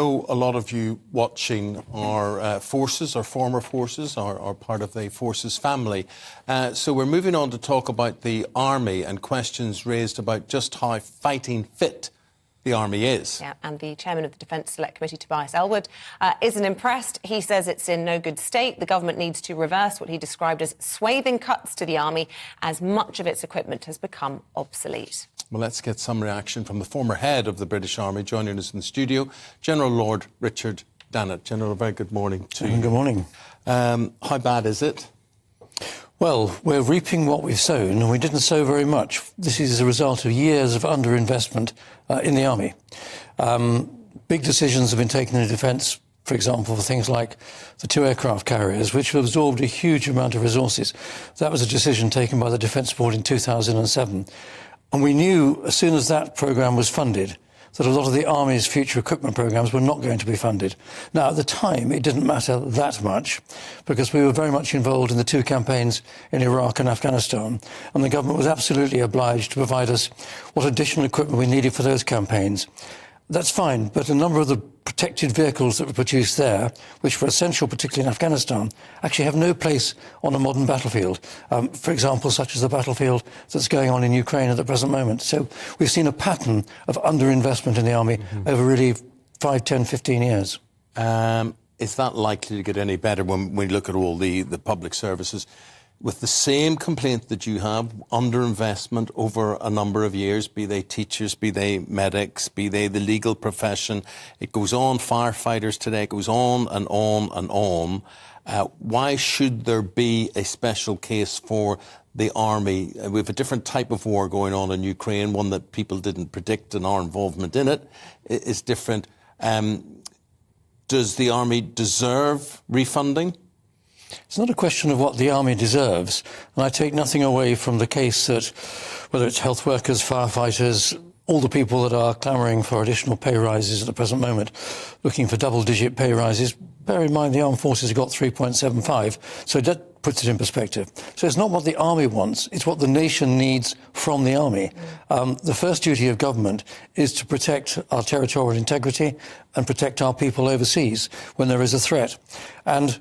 know a lot of you watching our forces, our former forces, are part of the forces family. So we're moving on to talk about the Army and questions raised about just how fighting fit the Army is. Yeah, and the chairman of the Defence Select Committee, Tobias Ellwood, isn't impressed. He says it's in no good state. The government needs to reverse what he described as swathing cuts to the Army, as much of its equipment has become obsolete. Well, let's get some reaction from the former head of the British Army, joining us in the studio, General Lord Richard Dannatt. General, a very good morning to you. Good morning. How bad is it? Well, we're reaping what we've sown, and we didn't sow very much. This is a result of years of underinvestment in the Army. Big decisions have been taken in defence, for example, for things like the 2 aircraft carriers, which have absorbed a huge amount of resources. That was a decision taken by the Defence Board in 2007. And we knew, as soon as that programme was funded, that a lot of the Army's future equipment programmes were not going to be funded. Now, at the time, it didn't matter that much, because we were very much involved in the 2 campaigns in Iraq and Afghanistan, and the government was absolutely obliged to provide us what additional equipment we needed for those campaigns. That's fine, but a number of the protected vehicles that were produced there, which were essential, particularly in Afghanistan, actually have no place on a modern battlefield. For example, such as the battlefield that's going on in Ukraine at the present moment. So we've seen a pattern of underinvestment in the Army over really 5, 10, 15 years. Is that likely to get any better when we look at all the public services? With the same complaint that you have, underinvestment over a number of years, be they teachers, be they medics, be they the legal profession, it goes on, firefighters today, it goes on and on and on. Why should there be a special case for the Army? We have a different type of war going on in Ukraine, one that people didn't predict, and our involvement in it is different. Does the Army deserve refunding? It's not a question of what the Army deserves, and I take nothing away from the case that, whether it's health workers, firefighters, all the people that are clamouring for additional pay rises at the present moment, looking for double-digit pay rises. Bear in mind the armed forces have got 3.75, so that puts it in perspective. So it's not what the Army wants, it's what the nation needs from the Army. The first duty of government is to protect our territorial integrity and protect our people overseas when there is a threat. And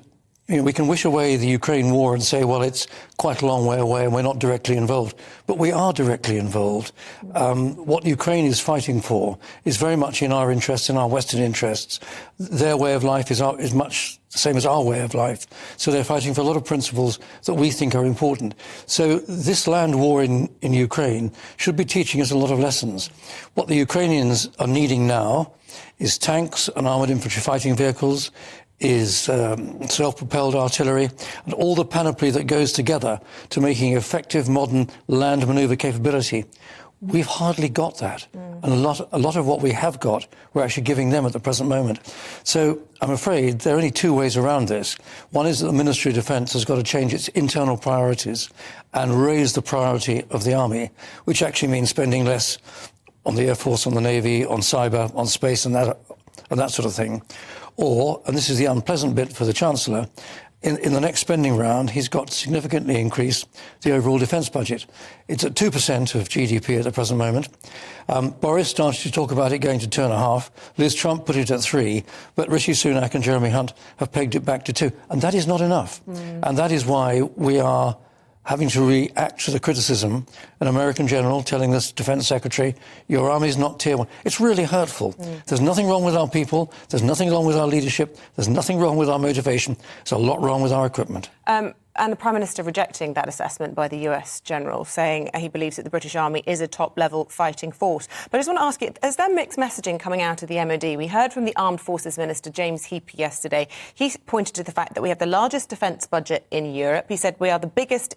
you know, we can wish away the Ukraine war and say, well, it's quite a long way away and we're not directly involved. But we are directly involved. What Ukraine is fighting for is very much in our interests, in our Western interests. Their way of life is much the same as our way of life. So they're fighting for a lot of principles that we think are important. So this land war in Ukraine should be teaching us a lot of lessons. What the Ukrainians are needing now is tanks and armoured infantry fighting vehicles, is self-propelled artillery, and all the panoply that goes together to making effective modern land manoeuvre capability. We've hardly got that. And a lot of what we have got, we're actually giving them at the present moment. So I'm afraid there are only 2 ways around this. One is that the Ministry of Defence has got to change its internal priorities and raise the priority of the Army, which actually means spending less on the Air Force, on the Navy, on cyber, on space and that sort of thing. Or, and this is the unpleasant bit for the Chancellor, in the next spending round, he's got to significantly increase the overall defence budget. It's at 2% of GDP at the present moment. Boris started to talk about it going to 2.5%. Liz Trump put it at 3%, but Rishi Sunak and Jeremy Hunt have pegged it back to 2%. And that is not enough. And that is why we are having to react to the criticism, an American general telling this defence secretary, your army's not tier 1. It's really hurtful. There's nothing wrong with our people. There's nothing wrong with our leadership. There's nothing wrong with our motivation. There's a lot wrong with our equipment. And the Prime Minister rejecting that assessment by the US General, saying he believes that the British Army is a top-level fighting force. But I just want to ask you, is there mixed messaging coming out of the MOD? We heard from the Armed Forces Minister, James Heape, yesterday. He pointed to the fact that we have the largest defence budget in Europe. He said we are the biggest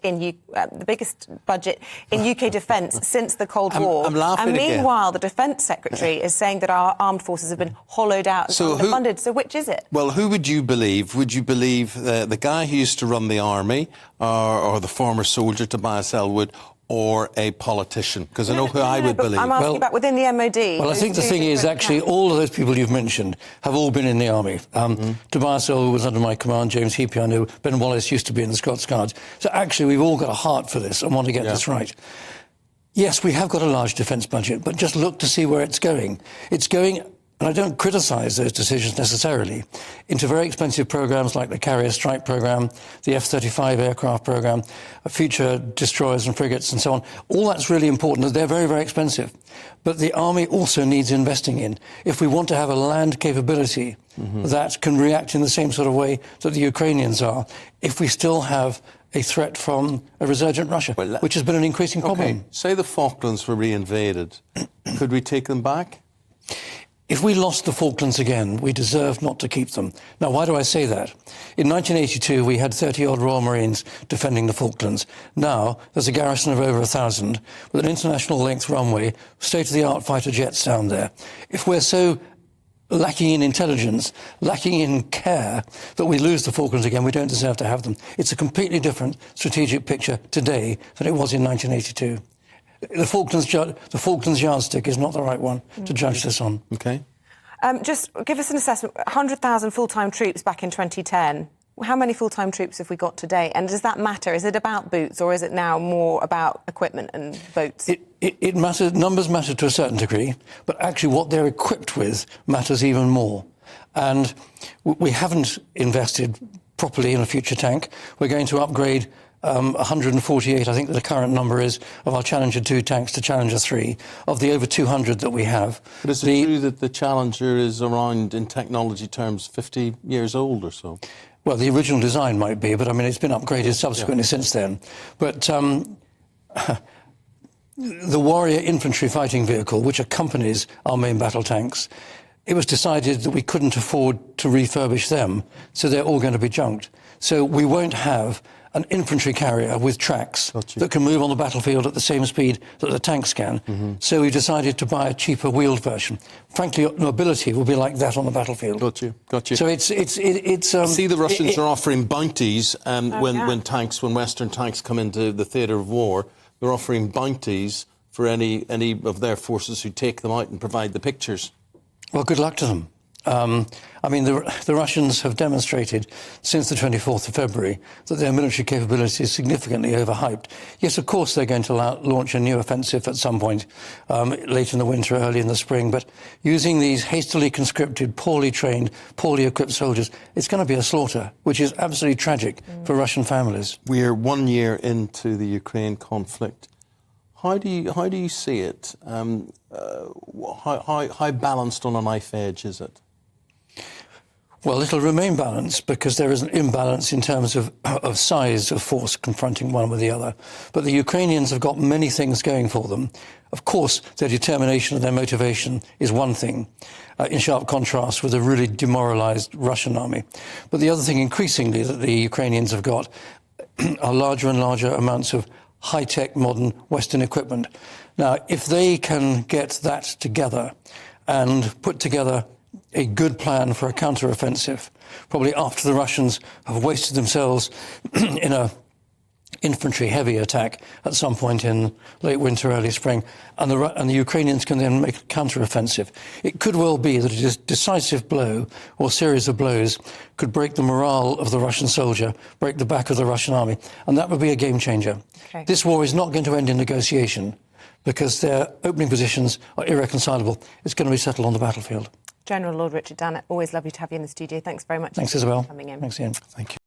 budget in UK defence since the Cold War. I'm laughing and meanwhile, again. the Defence Secretary is saying that our armed forces have been hollowed out and underfunded. So which is it? Well, who would you believe? Would you believe the guy who used to run the Army, or the former soldier Tobias Ellwood, or a politician? Because I know who I would believe. I'm asking about within the MOD. Well, I think the thing is, actually, all of those people you've mentioned have all been in the Army. Tobias Ellwood was under my command, James Heape, I know, Ben Wallace used to be in the Scots Guards. So actually, we've all got a heart for this and want to get this right. Yes, we have got a large defence budget, but just look to see where it's going. It's going and I don't criticise those decisions necessarily, into very expensive programmes like the Carrier Strike programme, the F-35 aircraft programme, future destroyers and frigates and so on. All that's really important. They're very, very expensive. But the Army also needs investing in. If we want to have a land capability that can react in the same sort of way that the Ukrainians are, if we still have a threat from a resurgent Russia, which has been an increasing problem. Okay, say the Falklands were reinvaded. Could we take them back? If we lost the Falklands again, we deserve not to keep them. Now, why do I say that? In 1982, we had 30-odd Royal Marines defending the Falklands. Now, there's a garrison of over 1,000 with an international-length runway, state-of-the-art fighter jets down there. If we're so lacking in intelligence, lacking in care, that we lose the Falklands again, we don't deserve to have them. It's a completely different strategic picture today than it was in 1982. The Falklands yardstick is not the right one to judge this on. Okay. Just give us an assessment. 100,000 full-time troops back in 2010. How many full-time troops have we got today? And does that matter? Is it about boots, or is it now more about equipment and boats? It matters. Numbers matter to a certain degree, but actually what they're equipped with matters even more. And we haven't invested properly in a future tank. We're going to upgrade 148, I think the current number is, of our Challenger 2 tanks to Challenger 3, of the over 200 that we have. But is it true that the Challenger is around, in technology terms, 50 years old or so? Well, the original design might be, but I mean, it's been upgraded subsequently since then. But the Warrior infantry fighting vehicle, which accompanies our main battle tanks, it was decided that we couldn't afford to refurbish them, so they're all going to be junked. So we won't have an infantry carrier with tracks that can move on the battlefield at the same speed that the tanks can. So we decided to buy a cheaper wheeled version. Frankly, mobility will be like that on the battlefield. Got you. So it's see, the Russians are offering bounties when Western tanks come into the theatre of war. They're offering bounties for any of their forces who take them out and provide the pictures. Well, good luck to them. I mean, the Russians have demonstrated since the 24th of February that their military capability is significantly overhyped. Yes, of course, they're going to launch a new offensive at some point late in the winter, early in the spring, but using these hastily conscripted, poorly trained, poorly equipped soldiers, it's going to be a slaughter, which is absolutely tragic for Russian families. We're 1 year into the Ukraine conflict. How do you see it? How balanced on a knife edge is it? Well, it'll remain balanced because there is an imbalance in terms of size of force confronting one with the other. But the Ukrainians have got many things going for them. Of course, their determination and their motivation is one thing, in sharp contrast with a really demoralised Russian army. But the other thing, increasingly, that the Ukrainians have got are larger and larger amounts of high-tech, modern Western equipment. Now, if they can get that together and put together a good plan for a counter-offensive, probably after the Russians have wasted themselves in a infantry heavy attack at some point in late winter, early spring, and the Ukrainians can then make a counter-offensive. It could well be that a decisive blow or series of blows could break the morale of the Russian soldier, break the back of the Russian army, and that would be a game changer. Okay. This war is not going to end in negotiation because their opening positions are irreconcilable. It's going to be settled on the battlefield. General Lord Richard Dannatt, always lovely to have you in the studio. Thanks very much. Thanks, Isabel. For coming in. Thanks, Ian. Thank you.